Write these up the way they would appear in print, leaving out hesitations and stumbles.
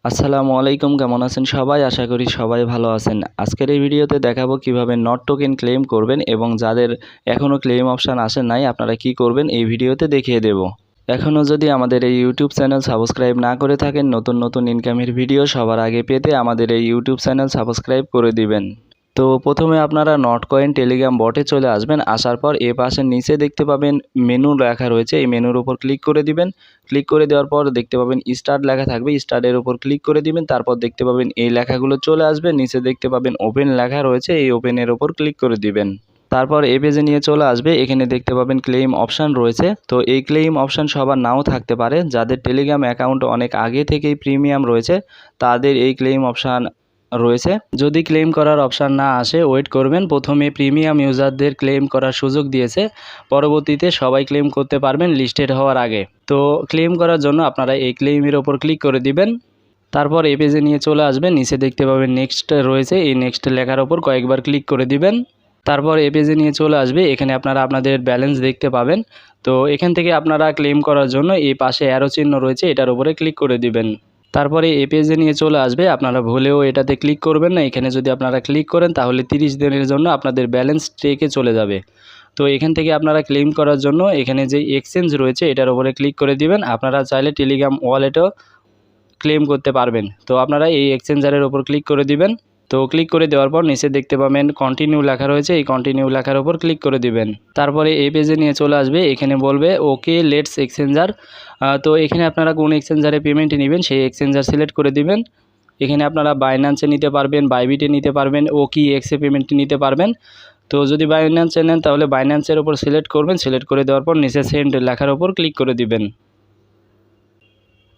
আসসালামু আলাইকুম, কেমন আছেন সবাই? আশা করি সবাই ভালো আছেন। আজকের এই ভিডিওতে দেখাবো কিভাবে নট টোকেন ক্লেম করবেন এবং যাদের এখনও ক্লেম অপশান আসে নাই আপনারা কি করবেন এই ভিডিওতে দেখিয়ে দেব। এখনও যদি আমাদের এই ইউটিউব চ্যানেল সাবস্ক্রাইব না করে থাকেন, নতুন নতুন ইনকামের ভিডিও সবার আগে পেতে আমাদের এই ইউটিউব চ্যানেল সাবস্ক্রাইব করে দিবেন। তো প্রথমে আপনারা নট কয়েন টেলিগ্রাম বটে চলে আসবেন। আসার পর এ পাশের নিচে দেখতে পাবেন মেনু লেখা রয়েছে, এই মেনুর উপর ক্লিক করে দিবেন। ক্লিক করে দেওয়ার পর দেখতে পাবেন স্টার্ট লেখা থাকবে, স্টার্টের উপর ক্লিক করে দিবেন। তারপর দেখতে পাবেন এই লেখাগুলো চলে আসবে, নিচে দেখতে পাবেন ওপেন লেখা রয়েছে, এই ওপেনের উপর ক্লিক করে দিবেন। তারপর এই পেজে নিয়ে চলে আসবে, এখানে দেখতে পাবেন ক্লেম অপশান রয়েছে। তো এই ক্লেম অপশান সবার নাও থাকতে পারে, যাদের টেলিগ্রাম অ্যাকাউন্ট অনেক আগে থেকেই প্রিমিয়াম রয়েছে তাদের এই ক্লেম অপশান রয়েছে। যদি ক্লেম করার অপশান না আসে ওয়েট করবেন, প্রথমে প্রিমিয়াম ইউজারদের ক্লেম করার সুযোগ দিয়েছে, পরবর্তীতে সবাই ক্লেম করতে পারবেন লিস্টেড হওয়ার আগে। তো ক্লেম করার জন্য আপনারা এই ক্লেমের ওপর ক্লিক করে দিবেন। তারপর এই পেজে নিয়ে চলে আসবেন, নিচে দেখতে পাবেন নেক্সট রয়েছে, এই নেক্সট লেখার ওপর কয়েকবার ক্লিক করে দিবেন। তারপর এই পেজে নিয়ে চলে আসবে, এখানে আপনারা আপনাদের ব্যালেন্স দেখতে পাবেন। তো এখান থেকে আপনারা ক্লেম করার জন্য এই পাশে অ্যারো চিহ্ন রয়েছে, এটার উপরে ক্লিক করে দিবেন। তারপরে এই পেজে নিয়ে চলে আসবে, আপনারা ভুলেও এটাতে ক্লিক করবেন না। এখানে যদি আপনারা ক্লিক করেন তাহলে 30 দিনের জন্য আপনাদের ব্যালেন্স ট্রেকে চলে যাবে। তো এখান থেকে আপনারা ক্লেম করার জন্য এখানে যে এক্সচেঞ্জ রয়েছে এটার উপরে ক্লিক করে দিবেন। আপনারা চাইলে টেলিগ্রাম ওয়ালেটও ক্লেম করতে পারবেন। তো আপনারা এই এক্সচেঞ্জারের উপর ক্লিক করে দিবেন। তো ক্লিক করে দেওয়ার পর নিচে দেখতে পাবেন কন্টিনিউ লেখা রয়েছে, এই কন্টিনিউ লেখার উপর ক্লিক করে দিবেন। তারপরে এই পেজে নিয়ে চলে আসবে, এখানে বলবে ওকে লেটস এক্সচেঞ্জার। তো এখানে আপনারা কোন এক্সচেঞ্জারে পেমেন্ট নেবেন সেই এক্সচেঞ্জার সিলেক্ট করে দিবেন। এখানে আপনারা বাইন্যান্সে নিতে পারবেন, বাইবিটে নিতে পারবেন, ওকি এক্সে পেমেন্ট নিতে পারবেন। তো যদি বাইন্যান্সে নেন তাহলে বাইন্যান্সের উপর সিলেক্ট করবেন, সিলেক্ট করে দেওয়ার পর নিচে সেন্ড লেখার উপর ক্লিক করে দিবেন।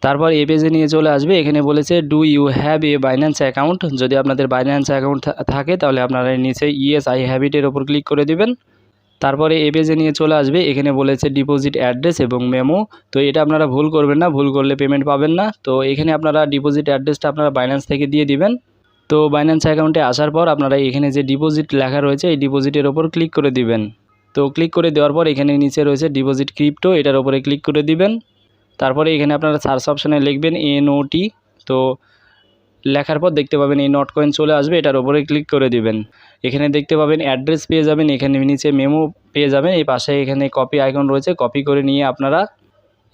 তারপর এই পেজে নিয়ে চলে আসবে, এখানে বলেছে do you have a Binance account. যদি আপনাদের বাইন্যান্স অ্যাকাউন্ট থাকে তাহলে আপনারা নিচে ইয়েস আই হ্যাভ ইটের ওপর ক্লিক করে দিবেন। তারপরে এই পেজে নিয়ে চলে আসবে, এখানে বলেছে ডিপোজিট অ্যাড্রেস এবং মেমো। তো এটা আপনারা ভুল করবেন না, ভুল করলে পেমেন্ট পাবেন না। তো এখানে আপনারা ডিপোজিট অ্যাড্রেসটা আপনারা বাইন্যান্স থেকে দিয়ে দিবেন। তো বাইন্যান্স অ্যাকাউন্টে আসার পর আপনারা এখানে যে ডিপোজিট লেখা রয়েছে এই ডিপোজিটের ওপর ক্লিক করে দিবেন। তো ক্লিক করে দেওয়ার পর এখানে নিচে রয়েছে ডিপোজিট ক্রিপ্টো, এটার উপরে ক্লিক করে দিবেন। তারপরে এখানে আপনারা সার্চ অপশানে লিখবেন NOT। তো লেখার পর দেখতে পাবেন এই নট কয়েন চলে আসবে, এটার উপরে ক্লিক করে দিবেন। এখানে দেখতে পাবেন অ্যাড্রেস পেয়ে যাবেন, এখানে নিচে মেমো পেয়ে যাবেন, এই পাশে এখানে কপি আইকন রয়েছে, কপি করে নিয়ে আপনারা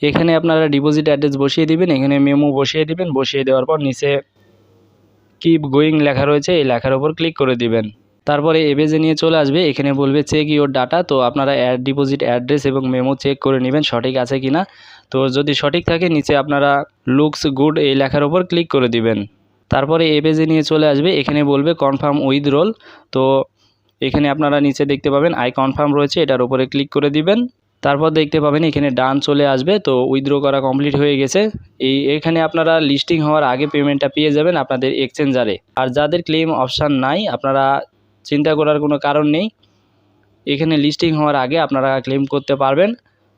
এখানে আপনারা ডিপোজিট অ্যাড্রেস বসিয়ে দিবেন, এখানে মেমো বসিয়ে দিবেন। বসিয়ে দেওয়ার পর নিচে কিপ গোয়িং লেখা রয়েছে, এই লেখার উপর ক্লিক করে দিবেন। তারপরে এই পেজে নিয়ে চলে আসবে, এখানে বলবে চেক ইওর ডাটা। তো আপনারা ডিপোজিট অ্যাড্রেস এবং মেমো চেক করে নেবেন সঠিক আছে কিনা। তো যদি সঠিক থাকে নিচে আপনারা লুকস গুড এই লেখার উপর ক্লিক করে দিবেন। তারপরে এই পেজে নিয়ে চলে আসবে, এখানে বলবে কনফার্ম উইথড্রল। তো এখানে আপনারা নিচে দেখতে পাবেন আই কনফার্ম রয়েছে, এটার উপরে ক্লিক করে দিবেন। তারপর দেখতে পাবেন এখানে ডান চলে আসবে, তো উইথড্র করা কমপ্লিট হয়ে গেছে। এখানে আপনারা লিস্টিং হওয়ার আগে পেমেন্টটা পেয়ে যাবেন আপনাদের এক্সচেঞ্জারে। আর যাদের ক্লেম অপশান নাই আপনারা চিন্তা করার কোনো কারণ নেই, এখানে লিস্টিং হওয়ার আগে আপনারা ক্লেম করতে পারবেন।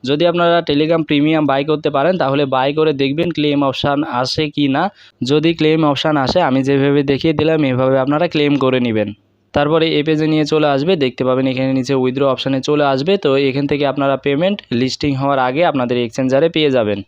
যদি আপনারা টেলিগ্রাম প্রিমিয়াম বাই করতে পারেন তাহলে বাই করে দেখবেন ক্লেম অপশান আসে কি না। যদি ক্লেম অপশান আসে আমি যেভাবে দেখিয়ে দিলাম এভাবে আপনারা ক্লেম করে নেবেন। তারপরে এই পেজে নিয়ে চলে আসবে, দেখতে পাবেন এখানে নিচে উইথড্র অপশানে চলে আসবে। তো এখান থেকে আপনারা পেমেন্ট লিস্টিং হওয়ার আগে আপনাদের এক্সচেঞ্জারে পেয়ে যাবেন।